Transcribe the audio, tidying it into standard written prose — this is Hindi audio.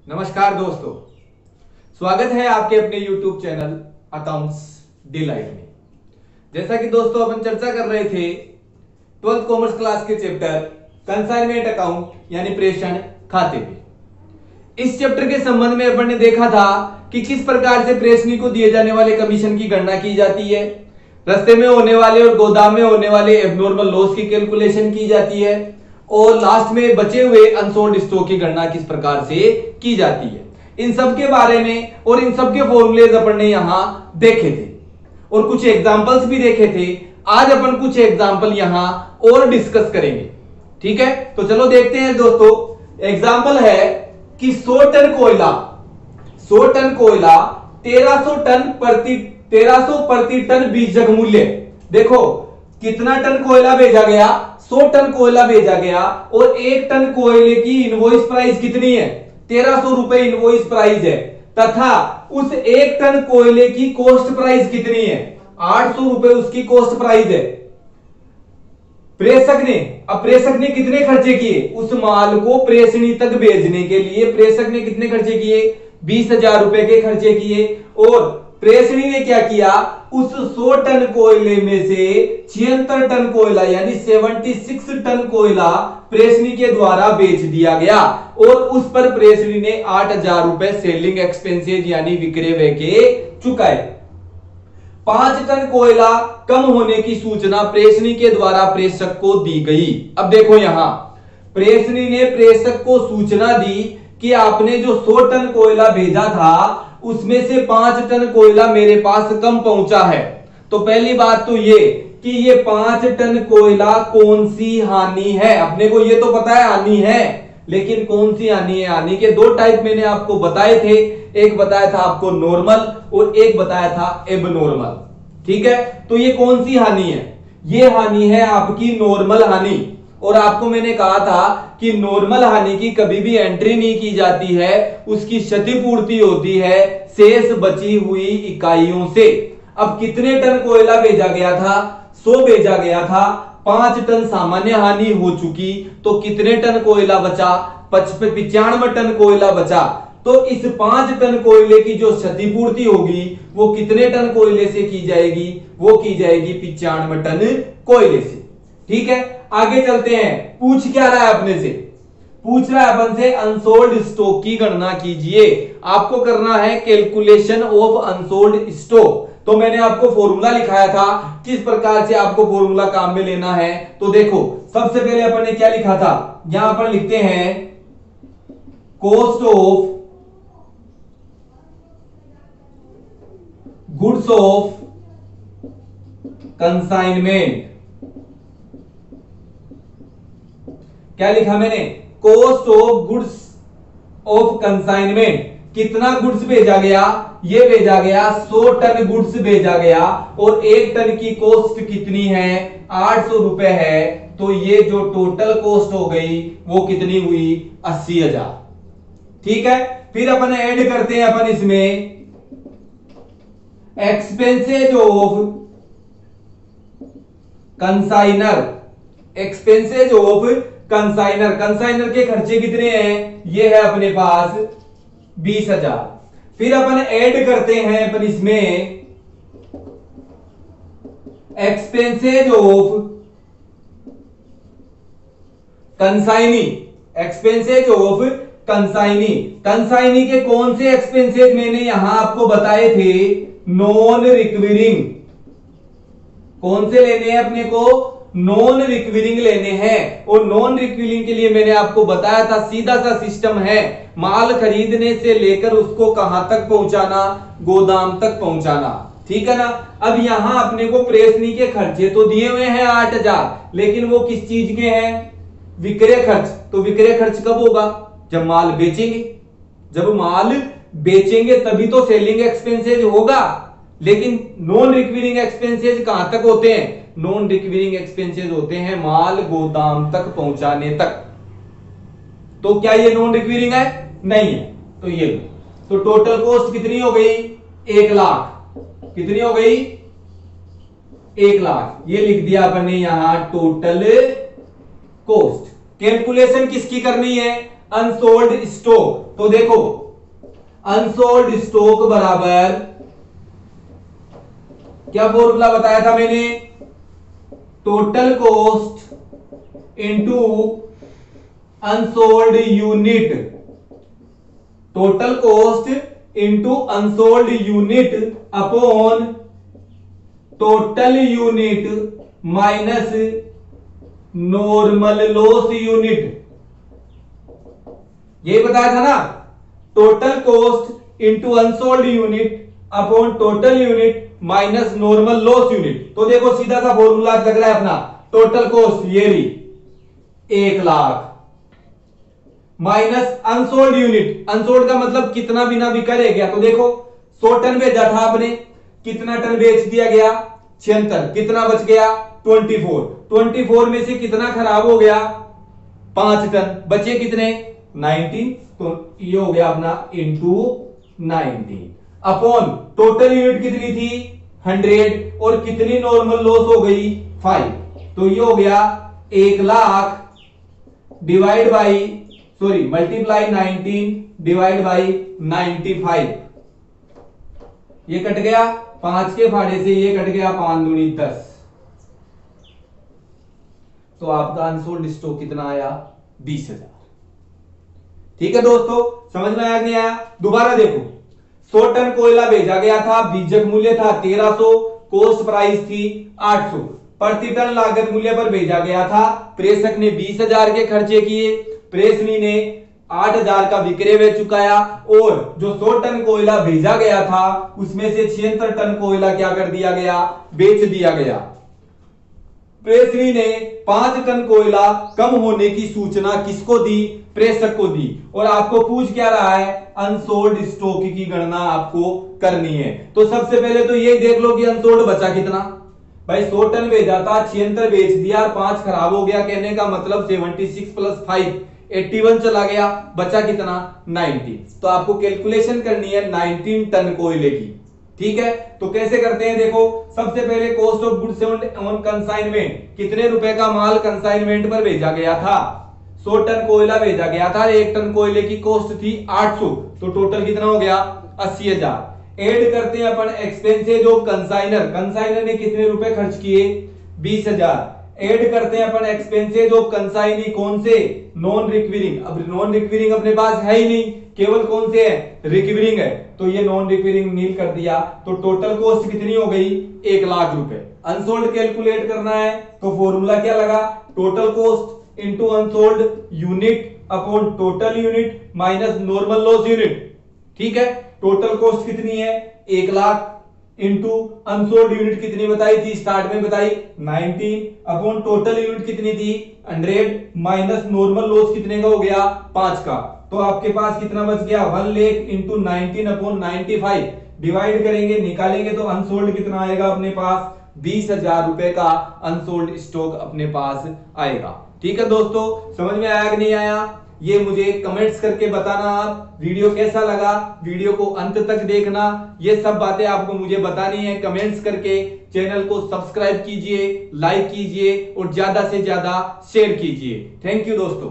नमस्कार दोस्तों, स्वागत है आपके अपने YouTube चैनल अकाउंट्स डिलाइट में। जैसा कि दोस्तों अपन चर्चा कर रहे थे 12th कॉमर्स क्लास के चैप्टर कंसाइनमेंट अकाउंट यानी प्रेषण खाते पे। इस चैप्टर के संबंध में अपन ने देखा था कि किस प्रकार से प्रेषणी को दिए जाने वाले कमीशन की गणना की जाती है, रास्ते में होने वाले और गोदाम में होने वाले एबनॉर्मल लॉस की कैलकुलेशन की जाती है और लास्ट में बचे हुए अनसोल्ड स्टॉक की गणना किस प्रकार से की जाती है। इन सब के बारे में और इन सब के फॉर्मूलेज अपन ने यहां देखे थे और कुछ एग्जांपल्स भी देखे थे। आज अपन कुछ एग्जांपल यहां और डिस्कस करेंगे, ठीक है। तो चलो देखते हैं दोस्तों। एग्जांपल है कि 100 टन कोयला 1300 प्रति टन बीजक मूल्य। देखो कितना टन कोयला भेजा गया, 100 टन कोयला भेजा गया और 1 टन कोयले की इनवॉइस प्राइस कितनी है, 1300 रुपए इनवॉइस प्राइस है, तथा उस 1 टन कोयले की कॉस्ट प्राइस कितनी है, 800 रुपए उसकी कॉस्ट प्राइस है। प्रेषक ने कितने खर्चे किए, उस माल को प्रेषणी तक भेजने के लिए प्रेषक ने कितने खर्चे किए, 20,000 रुपए के खर्चे किए। और प्रेषणी ने क्या किया, उस 100 टन कोयले में से 76 टन कोयला यानी 76 टन कोयला प्रेषणी के द्वारा बेच दिया गया और उस पर प्रेषणी ने 8,000 रुपए सेलिंग एक्सपेंसेस यानी विक्रय व्यय के चुकाए। 5 टन कोयला कम होने की सूचना प्रेषणी के द्वारा प्रेषक को दी गई। अब देखो यहां प्रेषणी ने प्रेषक को सूचना दी कि आपने जो 100 टन कोयला भेजा था उसमें से 5 टन कोयला मेरे पास कम पहुंचा है। तो पहली बात तो ये कि ये 5 टन कोयला कौन सी हानि है, अपने को ये तो पता है हानि है, लेकिन कौन सी हानि है। हानि के 2 टाइप मैंने आपको बताए थे, एक बताया था आपको नॉर्मल और एक बताया था एबनॉर्मल, ठीक है। तो ये कौन सी हानि है, ये हानि है आपकी नॉर्मल हानि। और आपको मैंने कहा था कि नॉर्मल हानि की कभी भी एंट्री नहीं की जाती है, उसकी क्षतिपूर्ति होती है शेष बची हुई इकाइयों से। अब कितने टन कोयला भेजा गया था, 100 भेजा गया था, 5 टन सामान्य हानि हो चुकी, तो कितने टन कोयला बचा, 95 टन कोयला बचा। तो इस 5 टन कोयले की जो क्षतिपूर्ति होगी वो कितने टन कोयले से की जाएगी, वो की जाएगी 95 टन कोयले से, ठीक है। आगे चलते हैं, पूछ क्या रहा है अपने से, पूछ रहा है अपन से अनसोल्ड स्टॉक की गणना कीजिए। आपको करना है कैलकुलेशन ऑफ अनसोल्ड स्टॉक। तो मैंने आपको फॉर्मूला लिखाया था किस प्रकार से आपको फॉर्मूला काम में लेना है। तो देखो सबसे पहले अपन ने क्या लिखा था, यहां पर लिखते हैं cost of goods of consignment. क्या लिखा मैंने, cost of goods of consignment. कितना गुड्स भेजा गया, ये भेजा गया 100 टन गुड्स भेजा गया और 1 टन की कॉस्ट कितनी है, 800 रुपए है। तो ये जो टोटल कॉस्ट हो गई वो कितनी हुई, 80,000, ठीक है। फिर अपन ऐड करते हैं अपन इसमें expenses of consignor, expenses of consignor के खर्चे कितने हैं, ये है अपने पास 20,000। फिर अपन ऐड करते हैं अपन इसमें expenses of consignee, expenses of consignee. Consignee के कौन से एक्सपेंसेज मैंने यहां आपको बताए थे, नॉन रिक्विरिंग। कौन से लेने हैं अपने को, नॉन रिक्विरिंग लेने हैं। और नॉन रिक्विरिंग के लिए मैंने आपको बताया था सीधा सा सिस्टम है, माल खरीदने से लेकर उसको कहां तक पहुंचाना, गोदाम तक पहुंचाना, ठीक है ना। अब यहां अपने को प्रेषणी के खर्चे तो दिए हुए हैं 8,000, लेकिन वो किस चीज के हैं, विक्रय खर्च। तो विक्रय खर्च कब होगा, जब माल बेचेंगे। जब माल बेचेंगे तभी तो सेलिंग एक्सपेंसेज होगा। लेकिन नॉन रिक्विरिंग एक्सपेंसेज कहां तक होते हैं, नॉन रिक्विरिंग एक्सपेंसेज होते हैं माल गोदाम तक पहुंचाने तक। तो क्या ये नॉन रिक्विरिंग है, नहीं है। तो ये तो टोटल कॉस्ट कितनी हो गई, 1 लाख। कितनी हो गई, 1 लाख। ये लिख दिया अपन ने यहां टोटल कॉस्ट। कैलकुलेशन किसकी करनी है, अनसोल्ड स्टॉक। तो देखो अनसोल्ड स्टॉक बराबर क्या फॉर्मूला बताया था मैंने, total cost into unsold unit, total cost into unsold unit upon total unit minus normal loss unit. ये बताया था ना, total cost into unsold unit upon total unit minus normal loss unit. तो देखो सीधा सा फॉर्मूला लग रहा है अपना, टोटल कॉस्ट ये ली 1 lakh minus unsold unit, unsold का मतलब कितना बिना बिका रह गया। तो देखो 100 टन भेजा था आपने, कितना टन बेच दिया गया 76, कितना बच गया 24 में से कितना खराब हो गया 5 टन, बचे कितने 19। तो ये हो गया अपना इंटू 19 अपॉन टोटल यूनिट कितनी थी 100 और कितनी नॉर्मल लॉस हो गई 5। तो ये हो गया 1 lakh divide by multiply 19 divide by 95। ये कट गया 5 के फाड़े से, ये कट गया 5 दूनी 10। तो आपका अनसोल्ड स्टॉक कितना आया 20,000। ठीक है दोस्तों, समझ में आया नहीं आया। दोबारा देखो 100 टन कोयला भेजा गया था, बीजक मूल्य था 1300, कोस्ट प्राइस थी 800, प्रति टन लागत मूल्य पर भेजा गया था। प्रेषक ने 20,000 के खर्चे किए, प्रेषणी ने 8,000 का विक्रय व्यय चुकाया और जो 100 टन कोयला भेजा गया था उसमें से 76 टन कोयला क्या कर दिया गया, बेच दिया गया। प्रेषणी ने 5 टन कोयला कम होने की सूचना किसको दी, प्रेषक को दी। और आपको पूछ क्या रहा है, अनसोल्ड स्टॉक की गणना आपको करनी है। तो सबसे पहले तो ये देख लो कि अनसोल्ड बचा कितना। भाई 100 टन भेजा था, 76 बेच दिया, 5 खराब हो गया, कहने का मतलब 76 प्लस 5 81 चला गया, बचा कितना 90। तो आपको कैलकुलेशन करनी है 19 टन कोयले की। ठीक है, तो कैसे करते हैं देखो, सबसे पहले cost of goods on consignment, कितने रुपए का माल कंसाइनमेंट पर भेजा गया था, 100 टन कोयला भेजा गया था, 1 टन कोयले की कॉस्ट थी 800, तो टोटल कितना हो गया 80,000। ऐड करते हैं अपन एक्सपेंसेज ऑफ कंसाइनर, कंसाइनर ने कितने रुपए खर्च किए 20,000। ऐड करते हैं अपन एक्सपेंसेज ऑफ कंसाइनी, कौन से नॉन रिक्विरिंग। अब नॉन रिक्विरिंग अपने पास है ही नहीं, केवल कौन से है रिक्विरिंग है, तो ये नॉन रिक्विरिंग नील कर दिया। तो टोटल कॉस्ट कितनी हो गई 1 लाख रुपए। अनसोल्ड कैलकुलेट करना है तो फॉर्मूला क्या लगा, total cost into unsold unit upon total unit minus normal loss unit. ठीक है, टोटल कॉस्ट कितनी है 1 लाख इंटू अनसोल्ड यूनिट कितनी बताई थी, स्टार्ट में बताई 19 अपॉन टोटल यूनिट कितनी थी 100 माइनस नॉर्मल लॉस कितने का हो गया 5 का। तो आपके पास कितना बच गया 1 लाख इंटू 19 अपॉन 95 डिवाइड करेंगे, निकालेंगे तो अनसोल्ड कितना आएगा अपने पास 20,000 रुपए का अनसोल्ड स्टॉक अपने पास आएगा। ठीक है दोस्तों, समझ में आया कि नहीं आया, ये मुझे कमेंट्स करके बताना। आप वीडियो कैसा लगा, वीडियो को अंत तक देखना, ये सब बातें आपको मुझे बतानी है कमेंट्स करके। चैनल को सब्सक्राइब कीजिए, लाइक कीजिए और ज्यादा से ज्यादा शेयर कीजिए। थैंक यू दोस्तों।